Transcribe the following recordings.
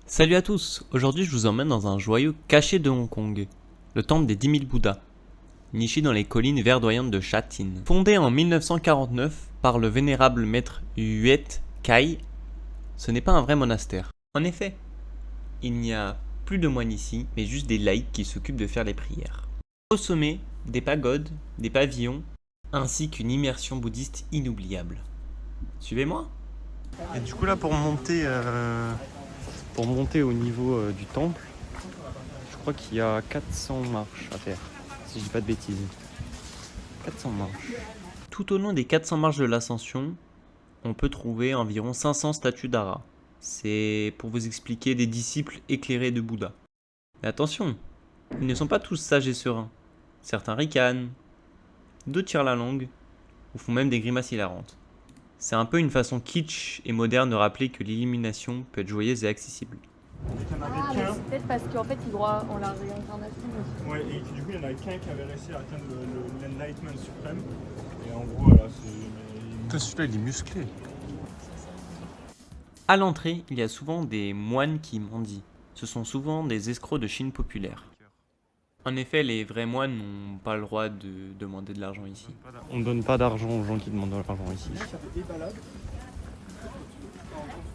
Salut à tous, aujourd'hui je vous emmène dans un joyau caché de Hong Kong, le temple des 10 000 Bouddhas, niché dans les collines verdoyantes de Sha Tin. Fondé en 1949 par le vénérable maître Yue Kai, ce n'est pas un vrai monastère. En effet, il n'y a plus de moines ici, mais juste des laïcs qui s'occupent de faire les prières. Au sommet, des pagodes, des pavillons, ainsi qu'une immersion bouddhiste inoubliable. Suivez-moi. Et du coup là pour monter au niveau du temple, je crois qu'il y a 400 marches à faire, si je dis pas de bêtises. 400 marches. Tout au long des 400 marches de l'ascension, on peut trouver environ 500 statues d'Ara. C'est pour vous expliquer des disciples éclairés de Bouddha. Mais attention, ils ne sont pas tous sages et sereins. Certains ricanent, d'autres tirent la langue, ou font même des grimaces hilarantes. C'est un peu une façon kitsch et moderne de rappeler que l'illumination peut être joyeuse et accessible. Ah, mais c'est peut-être parce qu'en fait, ils croient en la réincarnation aussi. Ouais, et du coup, il y en avait qu'un qui avait réussi à atteindre l'enlightenment suprême. Et en gros, voilà, c'est. Celui-là il est musclé. À l'entrée, il y a souvent des moines qui mendient. Ce sont souvent des escrocs de Chine populaire. En effet, les vrais moines n'ont pas le droit de demander de l'argent ici. On ne donne pas d'argent aux gens qui demandent de l'argent ici.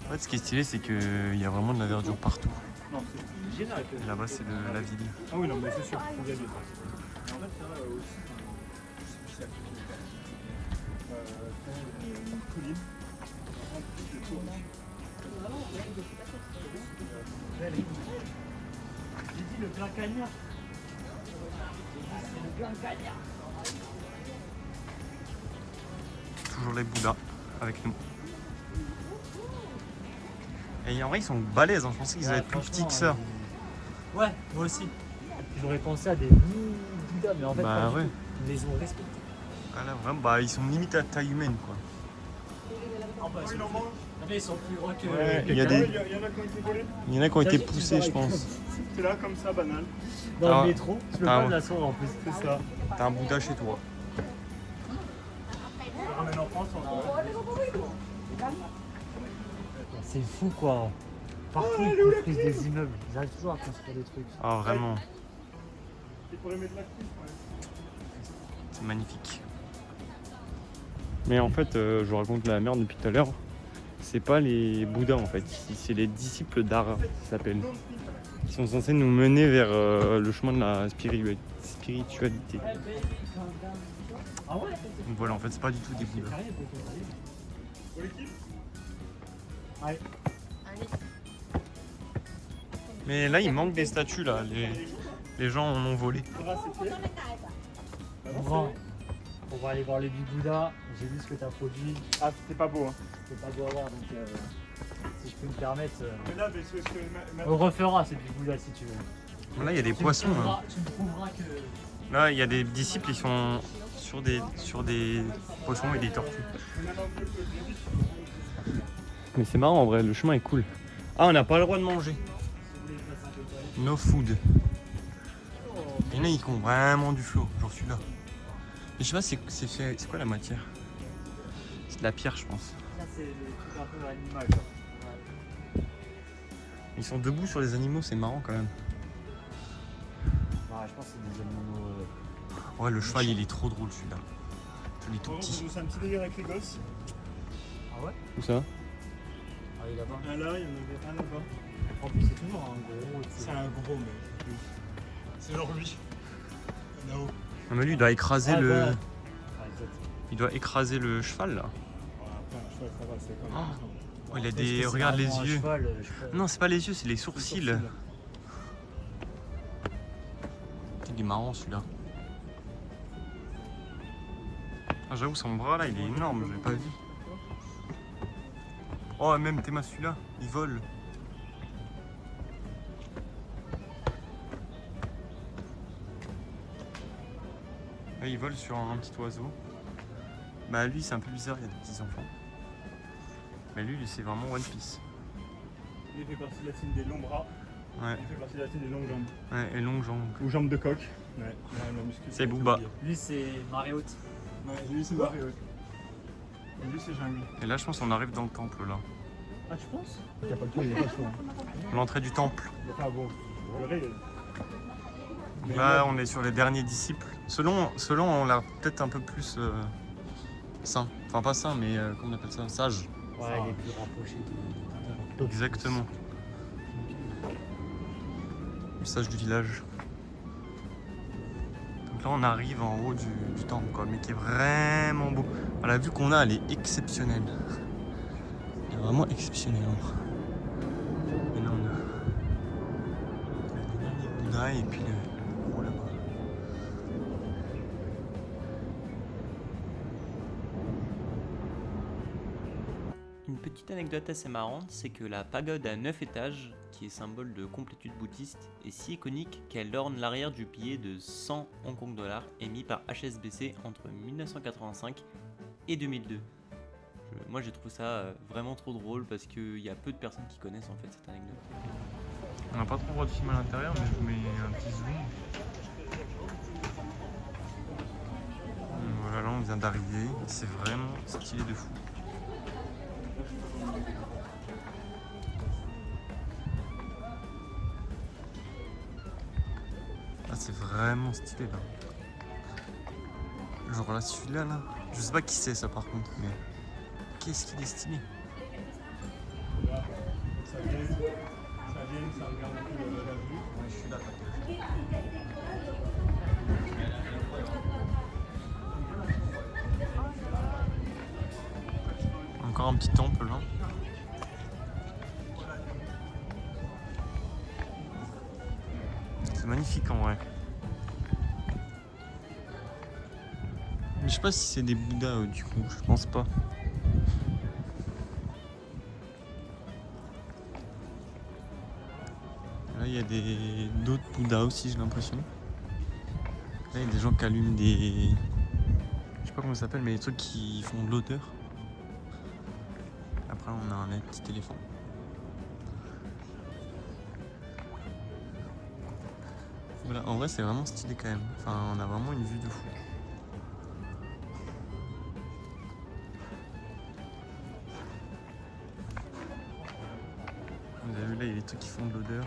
En fait ce qui est stylé c'est qu'il y a vraiment de la verdure partout. Non, c'est génial. Et là-bas c'est de la ville. Ah oui, non, mais c'est sûr, il faut y aller. Mais en fait, ça va aussi. Je sais plus si c'est une colline. En plus de tout. J'ai dit le plein cagnard. C'est le plein cagnard. Toujours les Bouddhas avec nous. Et en vrai ils sont balèzes, hein. Je pensais qu'ils allaient être plus petits que ça. Ouais, moi aussi. J'aurais pensé à des Bouddhas, mais en fait, Bah pas ouais. du tout. Ils les ont respectés. Ah là, vraiment, bah ils sont limite à taille humaine quoi. Ah bah, ils sont plus gros que. Ouais, Il y a des- il y en a qui ont été volés. Il y en a qui ont été poussés je pense. C'est là, comme ça, banal. Dans Ah. le métro, tu peux Ah pas ouais. de la sauver en plus. C'est ça. T'as un Bouddha chez toi. Je le ramène en France, C'est fou quoi. Partout, ils construisent des immeubles. Ils arrivent toujours à construire des trucs. Ah vraiment, Il pourrait mettre la crise, ouais. c'est magnifique. Mais en fait, je vous raconte la merde depuis tout à l'heure. C'est pas les Bouddhas en fait, c'est les disciples d'Ara, ça s'appelle. Qui sont censés nous mener vers le chemin de la spiritualité. Ah ouais. Donc voilà, en fait, c'est pas du tout des Bouddhas. Ouais. Mais là, il manque des statues là. Les gens en ont volé. On va aller voir les Big Bouddha. J'ai vu ce que tu as produit. Ah, c'était pas beau, hein. C'est pas beau à voir, donc si je peux me permettre, Mais là, mais c'est ce que. on refera ces Big Bouddha si tu veux. Là, il y a des poissons. Hein. Tu me prouveras que. Là, il y a des disciples, ils sont sur des poissons et des tortues. Mais c'est marrant en vrai, le chemin est cool. Ah, on n'a pas le droit de manger. No food. Il y en a qui ont vraiment du flow, genre celui-là. Mais je sais pas, c'est quoi la matière? C'est de la pierre, je pense. Ça, c'est des trucs un peu animal. Ils sont debout sur les animaux, c'est marrant quand même. Ouais, je pense que c'est des animaux. Ouais, le cheval, il est trop drôle celui-là. Il est tout Bon, petit. c'est un petit délire avec les gosses. Ah ouais. Où ça? Ah oui, là-bas. Un là, il y en avait un là-bas. En plus, c'est toujours un gros. C'est un gros, mais. C'est genre lui. Là-haut. Non, mais lui, il doit écraser Ah, le. bah. Ah, exact. Il doit écraser le cheval là. Après, un cheval, ça va, c'est quand même. Oh, il a Est-ce des. que c'est Regarde les vraiment un yeux. cheval, je sais pas. Non, c'est pas les yeux, c'est les sourcils. Il est marrant celui-là. Ah, j'avoue, son bras là, il est énorme, j'avais pas vu. Oh, même Théma, celui-là, il vole. Là, il vole sur un petit oiseau. Bah, lui, c'est un peu bizarre, il y a des petits enfants. Mais lui, c'est vraiment One Piece. Il fait partie de la team des longs bras. Ouais, Il fait partie de la team des longues jambes. ouais, et longue jambe. Ou jambes de coq. Ouais, la muscu. C'est Booba. Lui, c'est marée haute. Ouais, lui, c'est Mario. Et lui, c'est Jungle. Et là, je pense qu'on arrive dans le temple là. Ah, tu penses? Il n'y a pas de tour, il n'y a pas de tour. L'entrée du temple. Enfin bon, vous verrez. Là, on est sur les derniers disciples. Selon on l'a peut-être un peu plus sain. Enfin, pas sain, mais comment on appelle ça? Sage. Ouais, il est plus rapproché de Exactement. Le sage du village. Donc là, on arrive en haut du temple, quoi, mais qui est vraiment beau. Ah, la vue qu'on a, elle est exceptionnelle. Elle est vraiment exceptionnelle. Et là, on a le dernier Bouddha et puis le gros là-bas. Une petite anecdote assez marrante, c'est que la pagode à 9 étages, qui est symbole de complétude bouddhiste, est si iconique qu'elle orne l'arrière du billet de 100 Hong Kong dollars émis par HSBC entre 1985 et 2002. Moi j'ai trouvé ça vraiment trop drôle parce qu'il y a peu de personnes qui connaissent en fait cette anecdote. On n'a pas trop le droit de filmer à l'intérieur, mais je vous mets un petit zoom. Voilà, là on vient d'arriver. C'est vraiment stylé de fou. Ah, c'est vraiment stylé là. Genre là, celui-là, là. Je sais pas qui c'est ça par contre, mais qu'est-ce qu'il est stylé. Ça vient, ça regarde un peu la vue. Ouais, je suis là, encore un petit temple là. C'est magnifique en vrai. Mais je sais pas si c'est des Bouddhas du coup, je pense pas. Là il y a d'autres Bouddhas aussi, j'ai l'impression. Là il y a des gens qui allument des... Je sais pas comment ça s'appelle, mais des trucs qui font de l'odeur. Après on a un petit éléphant. Voilà, en vrai c'est vraiment stylé quand même. Enfin on a vraiment une vue de fou. Vous avez vu là il y a des trucs qui font de l'odeur.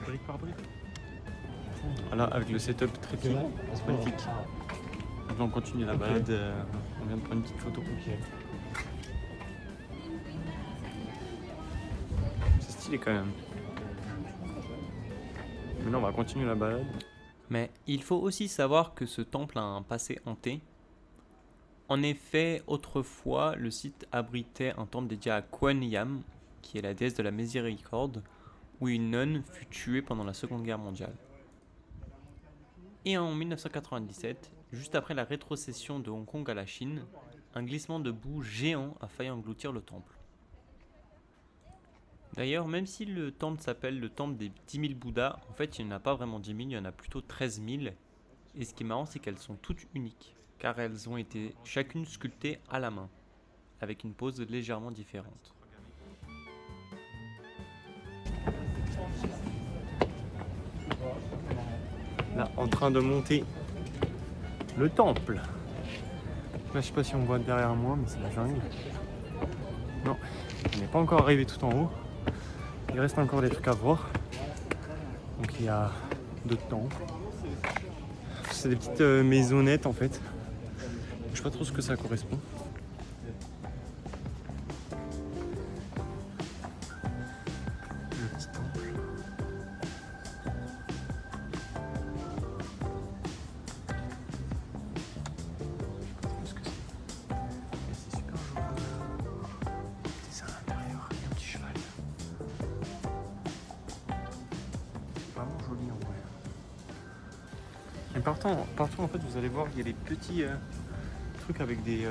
Brique par brique. Voilà, avec le setup très bien, c'est magnifique. Maintenant on continue la balade, on vient de prendre une petite photo. C'est stylé quand même. Maintenant on va continuer la balade. Mais il faut aussi savoir que ce temple a un passé hanté. En effet, autrefois, le site abritait un temple dédié à Kuan Yam, qui est la déesse de la miséricorde, où une nonne fut tuée pendant la Seconde Guerre mondiale. Et en 1997, juste après la rétrocession de Hong Kong à la Chine, un glissement de boue géant a failli engloutir le temple. D'ailleurs, même si le temple s'appelle le temple des 10 000 Bouddhas, en fait il n'y en a pas vraiment 10 000, il y en a plutôt 13 000. Et ce qui est marrant, c'est qu'elles sont toutes uniques, car elles ont été chacune sculptées à la main, avec une pose légèrement différente. Là, en train de monter le temple. Là, je sais pas si on voit derrière moi, mais c'est la jungle. Non, on n'est pas encore arrivé tout en haut. Il reste encore des trucs à voir. Donc il y a d'autres temples. C'est des petites maisonnettes en fait. Je sais pas trop ce que ça correspond. Le petit temple. Ce que c'est. Mais c'est super joli. C'est ça à l'intérieur, il y a un petit cheval. C'est vraiment joli en vrai. Et partout en fait vous allez voir il y a des petits trucs avec des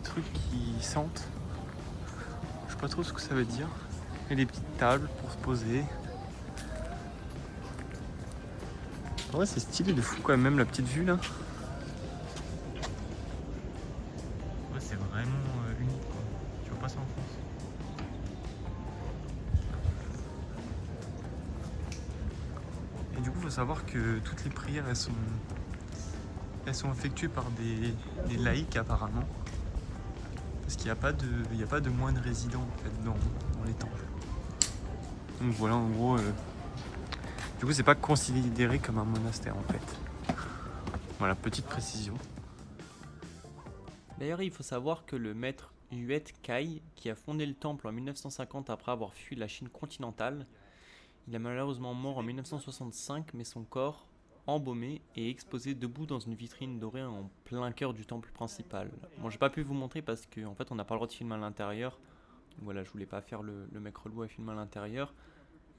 trucs qui sentent. Je sais pas trop ce que ça veut dire. Et des petites tables pour se poser. En vrai c'est stylé de fou quand même la petite vue là. Ouais c'est vraiment unique quoi. Tu vois pas ça en France. Et du coup faut savoir que toutes les prières elles sont elles sont effectuées par des laïcs apparemment. Parce qu'il n'y a pas de moines résidents en fait, dans les temples. Donc voilà, en gros, du coup c'est pas considéré comme un monastère en fait. Voilà, petite précision. D'ailleurs, il faut savoir que le maître Yuet Kai, qui a fondé le temple en 1950 après avoir fui la Chine continentale, il est malheureusement mort en 1965, mais son corps, embaumé, est exposé debout dans une vitrine dorée en plein cœur du temple principal. Bon, j'ai pas pu vous montrer parce qu'en fait on n'a pas le droit de filmer à l'intérieur. Donc voilà, je voulais pas faire le mec relou à filmer à l'intérieur.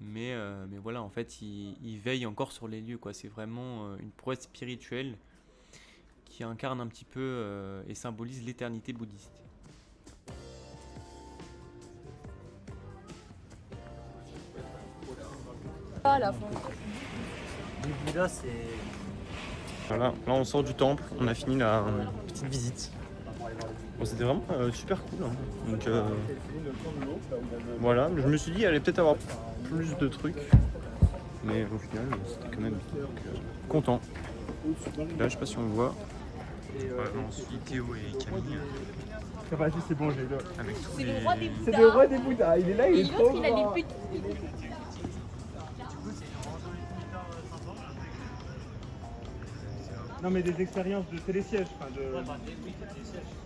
Mais voilà, en fait, il veille encore sur les lieux, quoi. C'est vraiment une prouesse spirituelle qui incarne un petit peu et symbolise l'éternité bouddhiste. Pas à la fin. Les Bouddhas, c'est. Voilà, là on sort du temple, on a fini la petite visite. Bon, c'était vraiment super cool. Hein. Donc voilà, je me suis dit il allait peut-être avoir plus de trucs. Mais au final, c'était quand même bien. Donc, content. Là, je sais pas si on voit. On suit Théo et Camille. C'est bon, j'ai le. Avec tous C'est les... le roi des Bouddhas. C'est le roi des Bouddhas, il est là, il Et est l'autre, trop il a les grand. petites. Non mais des expériences de télésiège, enfin de...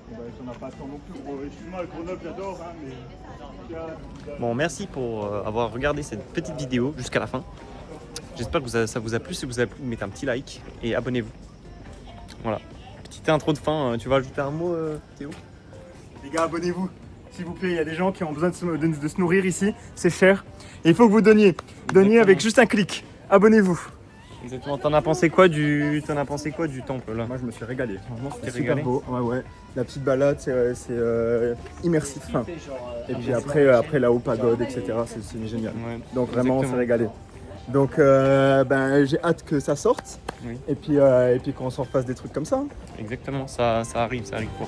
J'en ai pas tant non plus. Bon, excuse-moi, Grenoble j'adore, hein, mais... Bon, merci pour avoir regardé cette petite vidéo jusqu'à la fin. J'espère que ça vous a plu. Si vous a plu, mettez un petit like et abonnez-vous. Voilà. Petite intro de fin. Tu vas ajouter un mot, Théo? Les gars, abonnez-vous, s'il vous plaît. Il y a des gens qui ont besoin de se nourrir ici. C'est cher. Et il faut que vous donniez. Donnez avec juste un clic. Abonnez-vous. Exactement. T'en as pensé quoi du temple là? Moi, je me suis régalé. Franchement, T'es c'était super régalé? beau. Ouais, ouais. La petite balade, c'est immersif. Enfin, et puis après la haute pagode, etc. C'est génial. Ouais, Donc vraiment, on s'est exactement. régalé. Donc j'ai hâte que ça sorte. Oui. Et puis qu'on s'en refasse des trucs comme ça. Exactement. Ça arrive quoi.